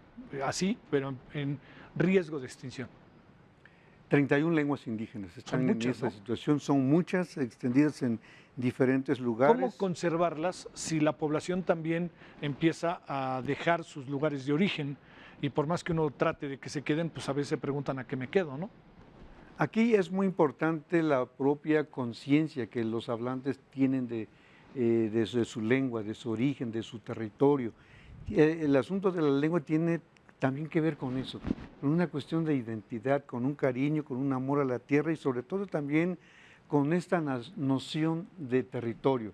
así, pero en riesgo de extinción? 31 lenguas indígenas están Son muchas, en esa ¿no? situación, son muchas, extendidas en diferentes lugares. ¿Cómo conservarlas si la población también empieza a dejar sus lugares de origen? Y por más que uno trate de que se queden, pues a veces se preguntan a qué me quedo, ¿no? Aquí es muy importante la propia conciencia que los hablantes tienen de su lengua, de su origen, de su territorio. El asunto de la lengua tiene también que ver con eso, con una cuestión de identidad, con un cariño, con un amor a la tierra y sobre todo también con esta noción de territorio.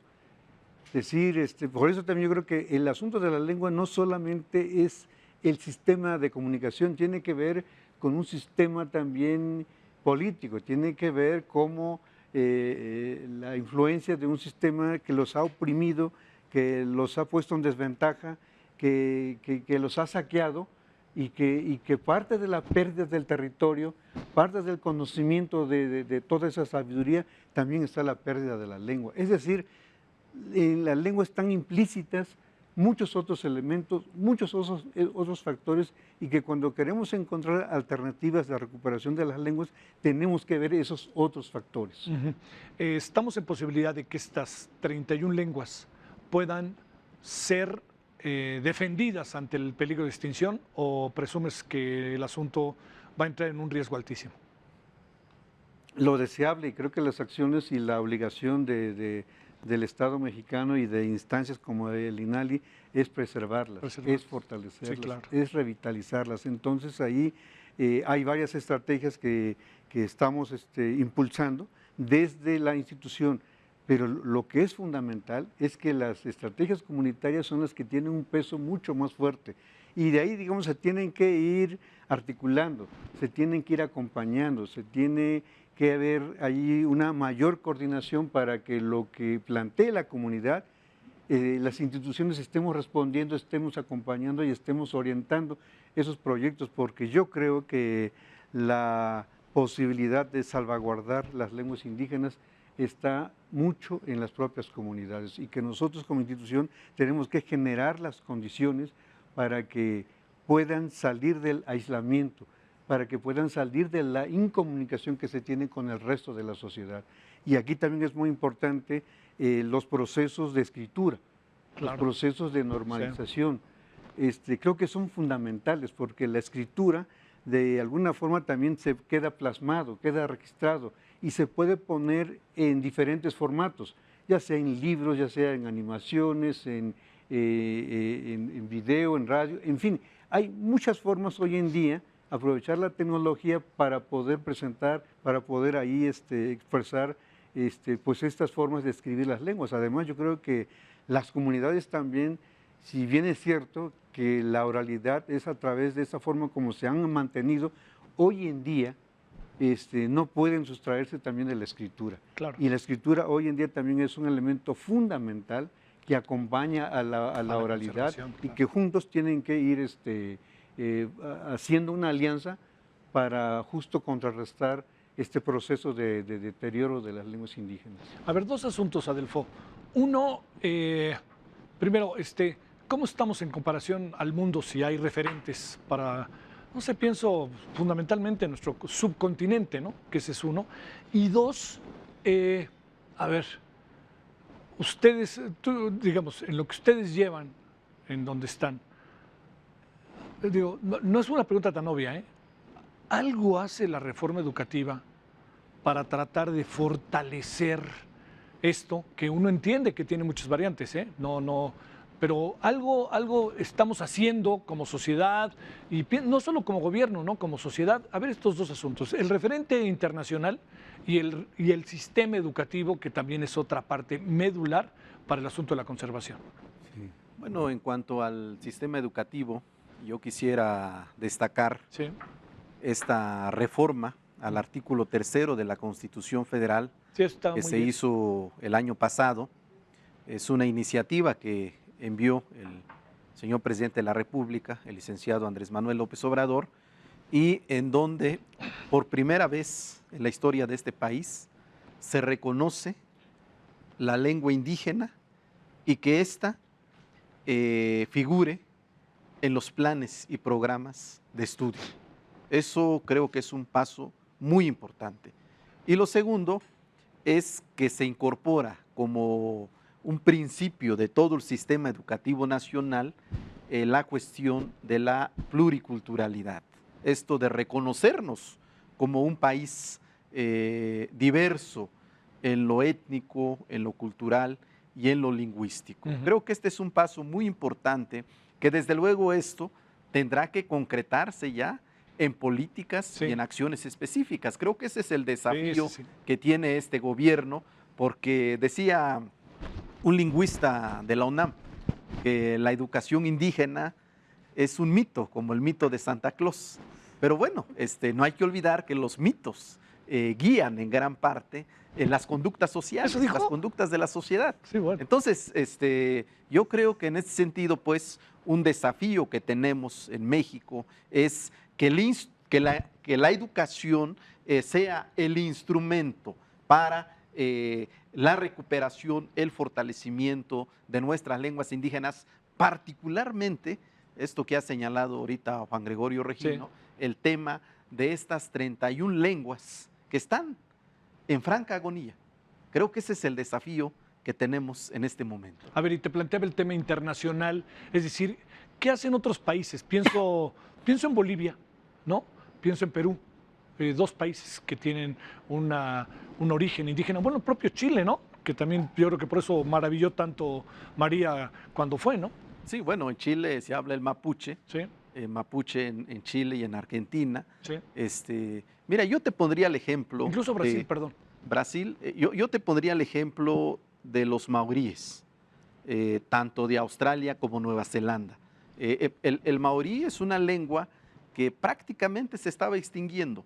Es decir, por eso también yo creo que el asunto de la lengua no solamente es el sistema de comunicación, tiene que ver con un sistema también político, tiene que ver cómo la influencia de un sistema que los ha oprimido, que los ha puesto en desventaja, que los ha saqueado y que parte de la pérdida del territorio, parte del conocimiento de toda esa sabiduría, también está la pérdida de la lengua. Es decir, en la lengua están implícitas muchos otros elementos, muchos otros factores, y que cuando queremos encontrar alternativas de recuperación de las lenguas, tenemos que ver esos otros factores. ¿Estamos en posibilidad de que estas 31 lenguas puedan ser defendidas ante el peligro de extinción, o presumes que el asunto va a entrar en un riesgo altísimo? Lo deseable, y creo que las acciones y la obligación del Estado mexicano y de instancias como el INALI es preservarlas, es fortalecerlas, Sí, claro. es revitalizarlas. Entonces ahí hay varias estrategias que estamos impulsando desde la institución, pero lo que es fundamental es que las estrategias comunitarias son las que tienen un peso mucho más fuerte. Y de ahí, digamos, se tienen que ir articulando, se tienen que ir acompañando, se tiene que haber ahí una mayor coordinación para que lo que plantee la comunidad, las instituciones estemos respondiendo, estemos acompañando y estemos orientando esos proyectos, porque yo creo que la posibilidad de salvaguardar las lenguas indígenas está mucho en las propias comunidades y que nosotros como institución tenemos que generar las condiciones para que puedan salir del aislamiento, para que puedan salir de la incomunicación que se tiene con el resto de la sociedad. Y aquí también es muy importante los procesos de escritura, los procesos de normalización. Creo que son fundamentales porque la escritura de alguna forma también se queda plasmado, queda registrado y se puede poner en diferentes formatos, ya sea en libros, ya sea en animaciones, en video, en radio, en fin. Hay muchas formas hoy en día, aprovechar la tecnología para poder presentar, para poder ahí expresar pues estas formas de escribir las lenguas. Además, yo creo que las comunidades también, si bien es cierto que la oralidad es a través de esa forma como se han mantenido, hoy en día no pueden sustraerse también de la escritura. Claro. Y la escritura hoy en día también es un elemento fundamental que acompaña a la oralidad y que juntos tienen que ir haciendo una alianza para justo contrarrestar este proceso de deterioro de las lenguas indígenas. A ver, dos asuntos, Adelfo. Uno, primero, ¿cómo estamos en comparación al mundo, si hay referentes para, no sé, pienso fundamentalmente en nuestro subcontinente, ¿no? Que ese es uno. Y dos, a ver, ustedes, digamos, en lo que ustedes llevan, en donde están, digo, no es una pregunta tan obvia, ¿eh? ¿Algo hace la reforma educativa para tratar de fortalecer esto, que uno entiende que tiene muchas variantes, pero algo estamos haciendo como sociedad, y no solo como gobierno, ¿no? Como sociedad. A ver estos dos asuntos, el referente internacional y el sistema educativo, que también es otra parte medular para el asunto de la conservación. Sí. Bueno, en cuanto al sistema educativo, yo quisiera destacar esta reforma al artículo 3 de la Constitución Federal que se hizo el año pasado. Es una iniciativa que envió el señor presidente de la República, el licenciado Andrés Manuel López Obrador, y en donde por primera vez en la historia de este país se reconoce la lengua indígena y que ésta figure en los planes y programas de estudio. Eso creo que es un paso muy importante. Y lo segundo es que se incorpora como un principio de todo el sistema educativo nacional la cuestión de la pluriculturalidad. Esto de reconocernos como un país diverso en lo étnico, en lo cultural y en lo lingüístico. Creo que este es un paso muy importante, que desde luego esto tendrá que concretarse ya en políticas y en acciones específicas. Creo que ese es el desafío que tiene este gobierno, porque decía un lingüista de la UNAM que la educación indígena es un mito, como el mito de Santa Claus. Pero bueno, no hay que olvidar que los mitos guían en gran parte en las conductas sociales, las conductas de la sociedad. Entonces, yo creo que en ese sentido, pues, un desafío que tenemos en México es que la educación sea el instrumento para la recuperación, el fortalecimiento de nuestras lenguas indígenas, particularmente esto que ha señalado ahorita Juan Gregorio Regino, el tema de estas 31 lenguas que están en franca agonía. Creo que ese es el desafío que tenemos en este momento. A ver, y te planteaba el tema internacional, es decir, ¿qué hacen otros países? Pienso en Bolivia, ¿no? Pienso en Perú, dos países que tienen un origen indígena. Bueno, el propio Chile, ¿no? Que también yo creo que por eso maravilló tanto María cuando fue, ¿no? Sí, bueno, en Chile se habla el mapuche. Mapuche en Chile y en Argentina. Mira, yo te pondría el ejemplo. Incluso Brasil, perdón. Brasil, yo te pondría el ejemplo de los maoríes, tanto de Australia como Nueva Zelanda. El maorí es una lengua que prácticamente se estaba extinguiendo.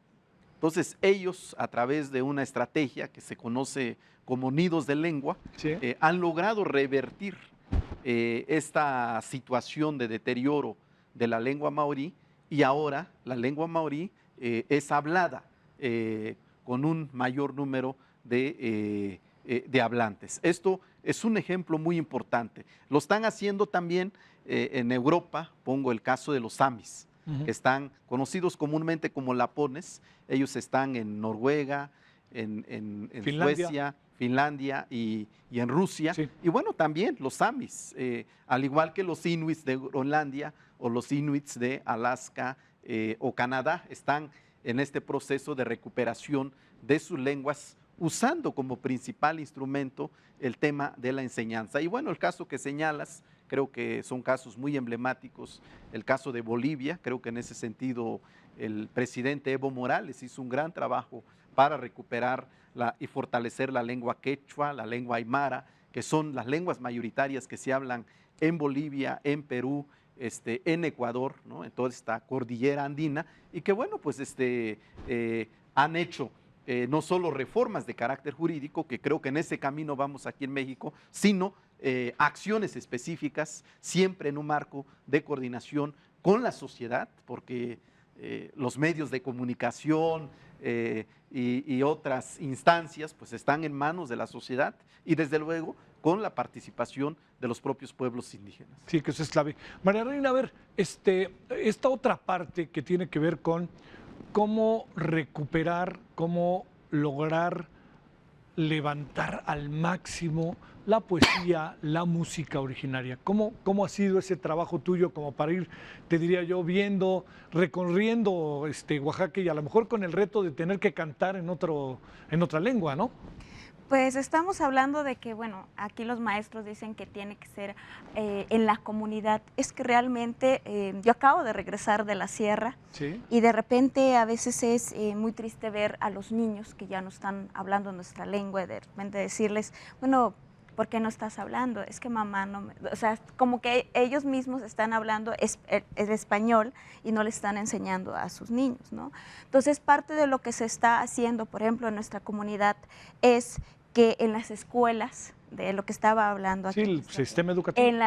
Entonces ellos, a través de una estrategia que se conoce como nidos de lengua, han logrado revertir esta situación de deterioro de la lengua maorí, y ahora la lengua maorí es hablada con un mayor número de hablantes. Esto es un ejemplo muy importante. Lo están haciendo también en Europa. Pongo el caso de los samis, que están conocidos comúnmente como lapones. Ellos están en Noruega, en Suecia, Finlandia y en Rusia. Y bueno, también los samis, al igual que los inuits de Groenlandia o los inuits de Alaska o Canadá, están en este proceso de recuperación de sus lenguas, usando como principal instrumento el tema de la enseñanza. Y bueno, el caso que señalas, creo que son casos muy emblemáticos. El caso de Bolivia, creo que en ese sentido el presidente Evo Morales hizo un gran trabajo para recuperar y fortalecer la lengua quechua, la lengua aymara, que son las lenguas mayoritarias que se hablan en Bolivia, en Perú, en Ecuador, ¿no? En toda esta cordillera andina, y que bueno, pues han hecho no solo reformas de carácter jurídico, que creo que en ese camino vamos aquí en México, sino acciones específicas, siempre en un marco de coordinación con la sociedad, porque los medios de comunicación y otras instancias pues están en manos de la sociedad, y desde luego con la participación de los propios pueblos indígenas. Sí, que eso es clave. María Reina, a ver, esta otra parte que tiene que ver con cómo recuperar, cómo lograr levantar al máximo la poesía, la música originaria. ¿Cómo ha sido ese trabajo tuyo como para ir, te diría yo, viendo, recorriendo Oaxaca, y a lo mejor con el reto de tener que cantar en otra lengua, ¿no? Pues estamos hablando de que, bueno, aquí los maestros dicen que tiene que ser en la comunidad. Es que realmente yo acabo de regresar de la sierra y de repente a veces es muy triste ver a los niños que ya no están hablando nuestra lengua y de repente decirles, bueno, ¿por qué no estás hablando? Es que mamá no me... O sea, como que ellos mismos están hablando el español y no le están enseñando a sus niños, ¿no? Entonces, parte de lo que se está haciendo, por ejemplo, en nuestra comunidad es que en las escuelas, de lo que estaba hablando aquí, el sistema educativo. en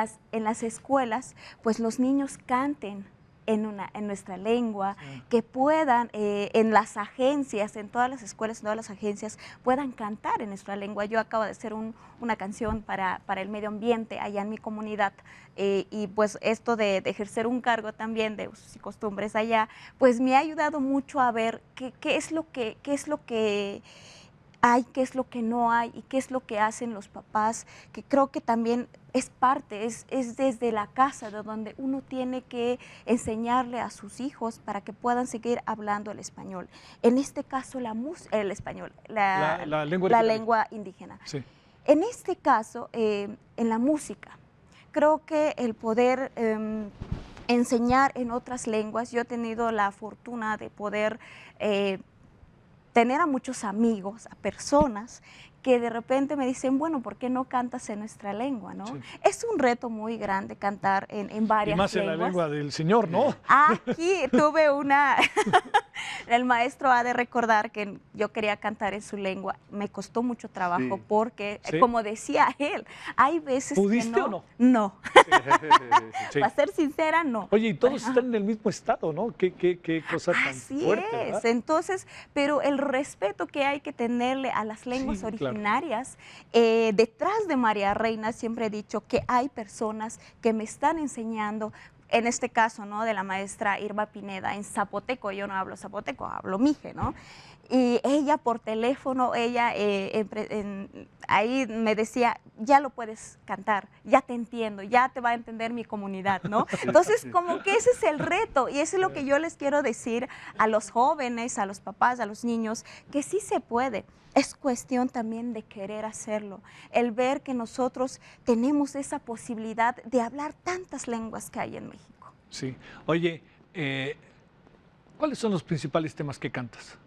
las escuelas, pues los niños canten en nuestra lengua, que puedan en las agencias, en todas las escuelas, en todas las agencias, puedan cantar en nuestra lengua. Yo acabo de hacer una canción para el medio ambiente allá en mi comunidad y pues esto de ejercer un cargo también de usos y costumbres allá, pues me ha ayudado mucho a ver qué es lo que hay, qué es lo que no hay y qué es lo que hacen los papás, que creo que también es parte, es desde la casa de donde uno tiene que enseñarle a sus hijos para que puedan seguir hablando el español. En este caso, el español, la lengua indígena. Sí. En este caso, en la música, creo que el poder enseñar en otras lenguas, yo he tenido la fortuna de poder tener a muchos amigos, a personas que de repente me dicen, bueno, ¿por qué no cantas en nuestra lengua? ¿No? Sí. Es un reto muy grande cantar en varias lenguas. Y más en la lengua del Señor, ¿no? Aquí tuve el maestro ha de recordar que yo quería cantar en su lengua. Me costó mucho trabajo porque, como decía él, hay veces ¿Pudiste que no. o no? No. Sí. Para ser sincera, no. Oye, y todos están en el mismo estado, ¿no? Qué cosa tan fuerte, es. ¿verdad? Entonces, pero el respeto que hay que tenerle a las lenguas originarias, detrás de María Reina siempre he dicho que hay personas que me están enseñando, en este caso, ¿no?, de la maestra Irma Pineda, en zapoteco. Yo no hablo zapoteco, hablo mije, ¿no? Y ella por teléfono, ahí me decía, ya lo puedes cantar, ya te entiendo, ya te va a entender mi comunidad, ¿no? Entonces, como que ese es el reto y eso es lo que yo les quiero decir a los jóvenes, a los papás, a los niños, que sí se puede. Es cuestión también de querer hacerlo, el ver que nosotros tenemos esa posibilidad de hablar tantas lenguas que hay en México. Sí. Oye, ¿cuáles son los principales temas que cantas?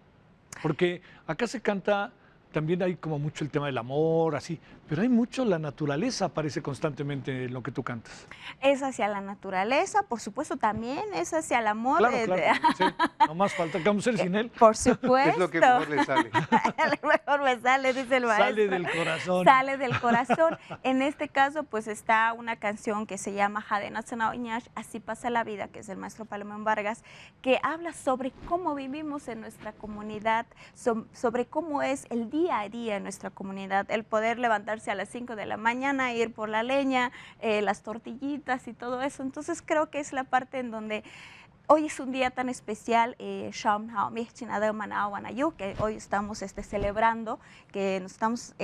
Porque acá se canta, también hay como mucho el tema del amor, así, pero hay mucho la naturaleza, aparece constantemente en lo que tú cantas. Es hacia la naturaleza, por supuesto, también es hacia el amor. Claro, sí, no más falta que vamos a ser sin él. Por supuesto. Es lo que mejor le sale. Lo mejor me sale, dice el maestro. Sale del corazón. Sale del corazón. En este caso, pues está una canción que se llama Jadena Tsanauñash, Así pasa la vida, que es del maestro Palomón Vargas, que habla sobre cómo vivimos en nuestra comunidad, sobre cómo es el día a día en nuestra comunidad, el poder levantarse a las 5 de la mañana, ir por la leña, las tortillitas y todo eso. Entonces creo que es la parte en donde hoy es un día tan especial, que hoy estamos celebrando, que nos estamos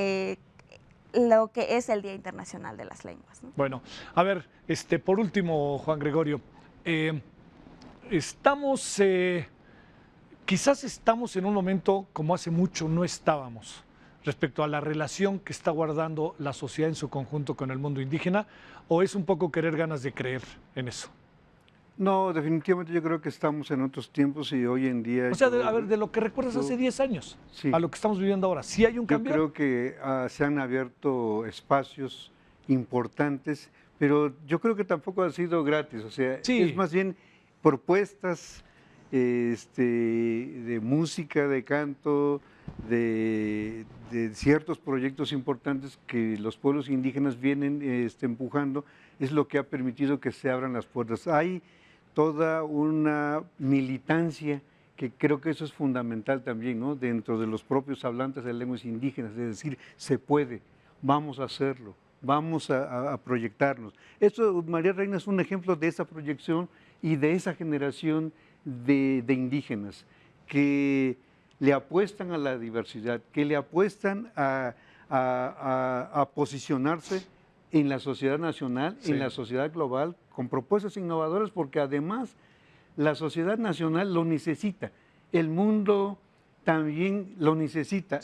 lo que es el Día Internacional de las Lenguas, ¿no? Bueno, a ver, por último, Juan Gregorio, quizás estamos en un momento como hace mucho no estábamos, respecto a la relación que está guardando la sociedad en su conjunto con el mundo indígena, o es un poco querer ganas de creer en eso? No, definitivamente yo creo que estamos en otros tiempos y hoy en día... O sea, a ver, de lo que recuerdas hace 10 años a lo que estamos viviendo ahora, ¿sí hay un cambio? Yo creo que se han abierto espacios importantes, pero yo creo que tampoco ha sido gratis, o sea, es más bien propuestas de música, de canto, de ciertos proyectos importantes que los pueblos indígenas vienen empujando, es lo que ha permitido que se abran las puertas. Hay toda una militancia que creo que eso es fundamental también, ¿no?, dentro de los propios hablantes de lenguas indígenas, es decir, se puede, vamos a hacerlo, vamos a proyectarnos. Esto, María Reina es un ejemplo de esa proyección y de esa generación de indígenas que le apuestan a la diversidad, que le apuestan a posicionarse en la sociedad nacional, en la sociedad global, con propuestas innovadoras, porque además la sociedad nacional lo necesita, el mundo también lo necesita,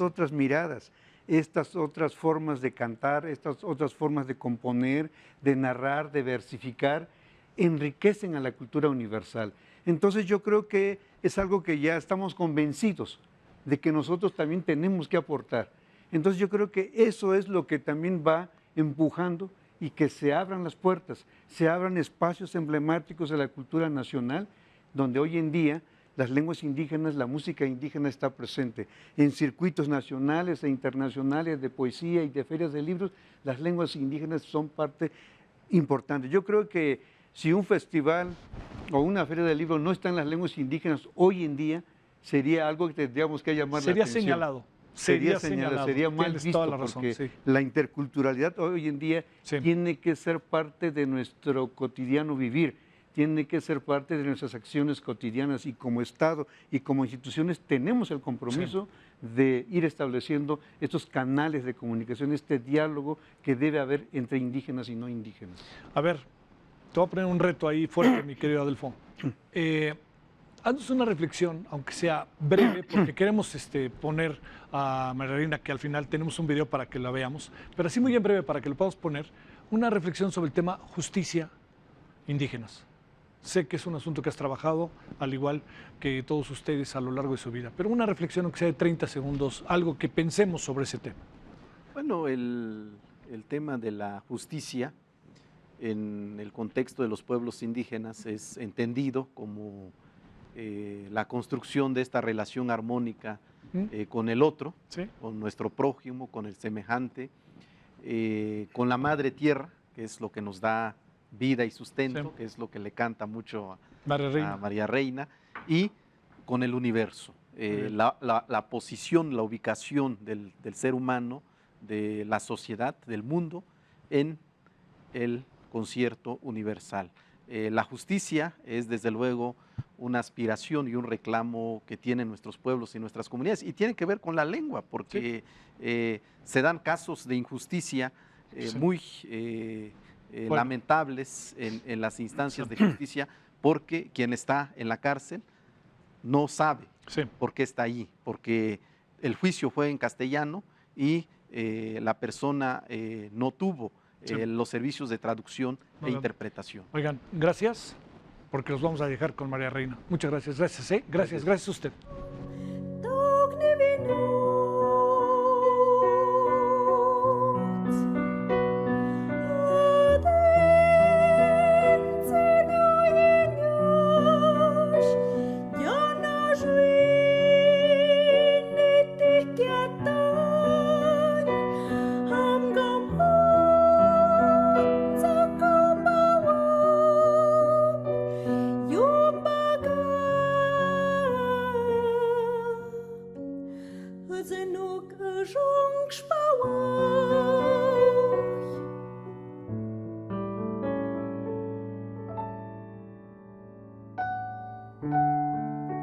otras miradas. estas otras formas de cantar, estas otras formas de componer, de narrar, de versificar, enriquecen a la cultura universal. Entonces yo creo que es algo que ya estamos convencidos de que nosotros también tenemos que aportar. Entonces yo creo que eso es lo que también va empujando y que se abran las puertas, se abran espacios emblemáticos de la cultura nacional, donde hoy en día las lenguas indígenas, la música indígena está presente. En circuitos nacionales e internacionales de poesía y de ferias de libros, las lenguas indígenas son parte importante. Yo creo que si un festival o una feria de libros no está en las lenguas indígenas hoy en día, sería algo que tendríamos que llamar la atención. Sería señalado, sería mal visto, toda la razón, porque sí. la interculturalidad hoy en día tiene que ser parte de nuestro cotidiano vivir, tiene que ser parte de nuestras acciones cotidianas, y como Estado y como instituciones tenemos el compromiso de ir estableciendo estos canales de comunicación, este diálogo que debe haber entre indígenas y no indígenas. A ver, te voy a poner un reto ahí fuerte, mi querido Adelfo. Haznos una reflexión, aunque sea breve, porque queremos poner a María Reina, que al final tenemos un video para que la veamos, pero así muy en breve para que lo podamos poner, una reflexión sobre el tema justicia indígenas. Sé que es un asunto que has trabajado, al igual que todos ustedes a lo largo de su vida, pero una reflexión, aunque sea de 30 segundos, algo que pensemos sobre ese tema. Bueno, el tema de la justicia en el contexto de los pueblos indígenas es entendido como la construcción de esta relación armónica con el otro, con nuestro prójimo, con el semejante, con la madre tierra, que es lo que nos da vida y sustento, que es lo que le canta mucho a María Reina, y con el universo. La posición, la ubicación del ser humano, de la sociedad, del mundo, en el concierto universal. La justicia es desde luego una aspiración y un reclamo que tienen nuestros pueblos y nuestras comunidades, y tiene que ver con la lengua, porque se dan casos de injusticia muy lamentables en las instancias de justicia, porque quien está en la cárcel no sabe por qué está ahí, porque el juicio fue en castellano y la persona no tuvo los servicios de traducción e interpretación. Oigan, gracias, porque los vamos a dejar con María Reina. Muchas gracias, gracias, gracias a usted.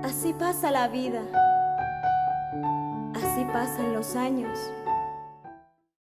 Así pasa la vida, así pasan los años.